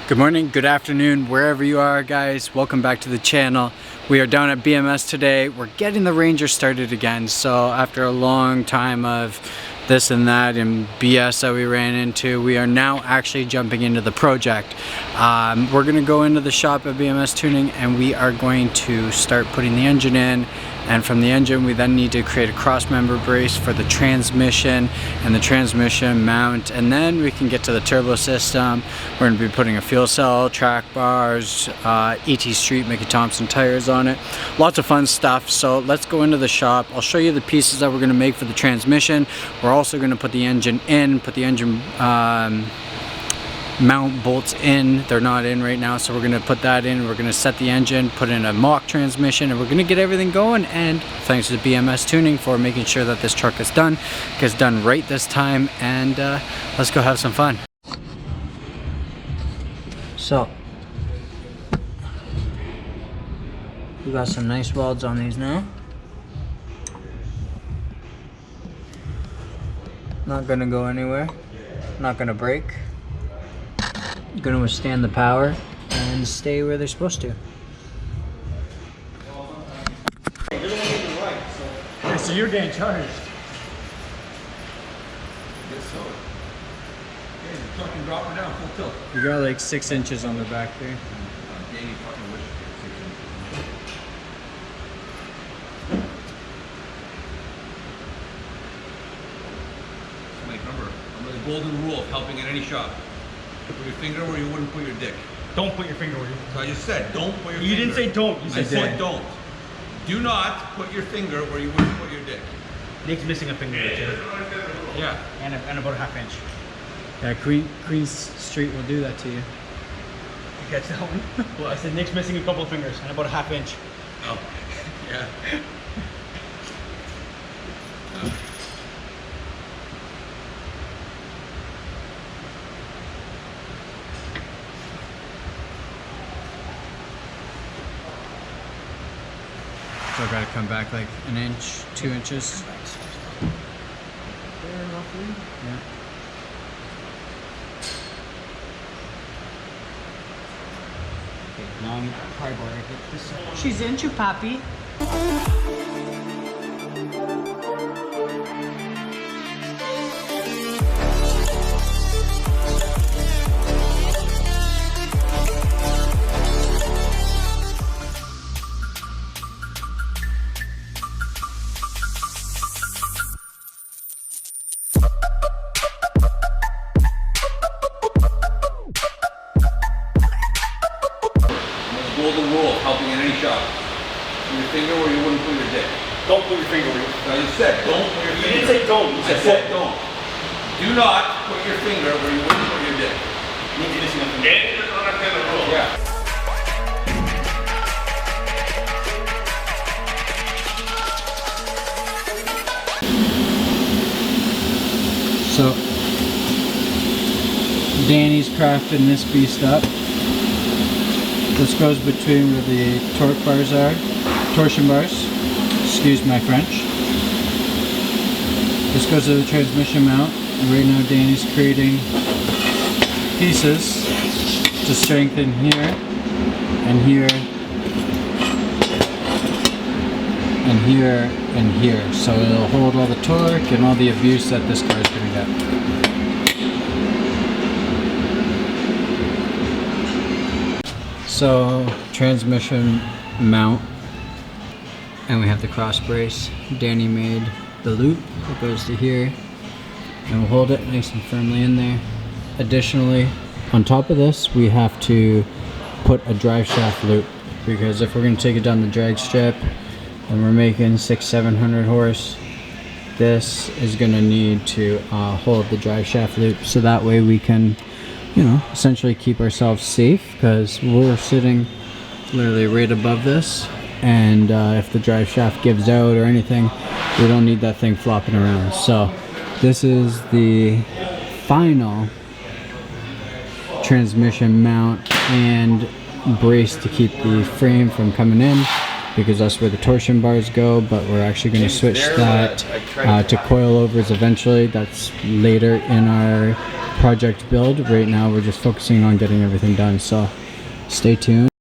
Good morning, good afternoon, wherever you are, guys. Welcome back to the channel. We are down at BMS today. We're getting the Ranger started again. So after a long time of this and that and BS that we ran into, we are now actually jumping into the project. We're going to go into the shop at BMS Tuning and we are going to start putting the engine in. And from the engine, we then need to create a cross member brace for the transmission and the transmission mount. And then we can get to the turbo system. We're going to be putting a fuel cell, track bars, ET Street, Mickey Thompson tires on it. Lots of fun stuff. So let's go into the shop. I'll show you the pieces that we're going to make for the transmission. We're also going to put the engine in, put the engine mount bolts in. They're not in right now, so we're going to put that in. We're going to set the engine, put in a mock transmission, and we're going to get everything going. And thanks to BMS Tuning for making sure that this truck is done, gets done right this time. And let's go have some fun. So we got some nice welds on these now. Not going to go anywhere, not going to break. Going to withstand the power and stay where they're supposed to. Hey, so you're getting charged. I guess so. Yeah, the fucking drop her down full tilt. You got like 6 inches on the back there. Danny fucking wish you could 6 inches. Like, remember the golden rule of helping in any shop. Put your finger where you wouldn't put your dick. Don't put your finger where you. So I just said, don't put your finger. You didn't say don't. You I said said don't. Do not put your finger where you wouldn't put your dick. Nick's missing a finger. Yeah. And about a half inch. Yeah, Queen Street will do that to you. You catch that one? What? I said Nick's missing a couple of fingers and about a half inch. Oh. Yeah. So I gotta come back like an inch, 2 inches. There roughly. Yeah. Okay, now I'm probably going to get this. She's into Poppy. Golden rule of helping in any shop. Put your finger where you wouldn't put your dick. Don't put your finger where you. I just said, don't put your finger. You didn't say don't. You I said don't. Do not put your finger where you wouldn't put your dick. Nick's missing a finger. Danny doesn't understand the rule. Yeah. So Danny's crafting this beast up. This goes between where the torque bars are, torsion bars, excuse my French. This goes to the transmission mount, and right now Danny's creating pieces to strengthen here, and here, and here, and here. So it'll hold all the torque and all the abuse that this car is going to get. So transmission mount, and we have the cross brace. Danny made the loop that goes to here, and we'll hold it nice and firmly in there. Additionally, on top of this, we have to put a drive shaft loop, because if we're going to take it down the drag strip and we're making 600-700 horse, this is going to need to hold the drive shaft loop, so that way we can, you know, essentially keep ourselves safe, because we're sitting literally right above this, and if the drive shaft gives out or anything, we don't need that thing flopping around. So this is the final transmission mount and brace to keep the frame from coming in, because that's where the torsion bars go, but we're actually going to switch that to coilovers eventually. That's later in our project build. Right now we're just focusing on getting everything done, so stay tuned.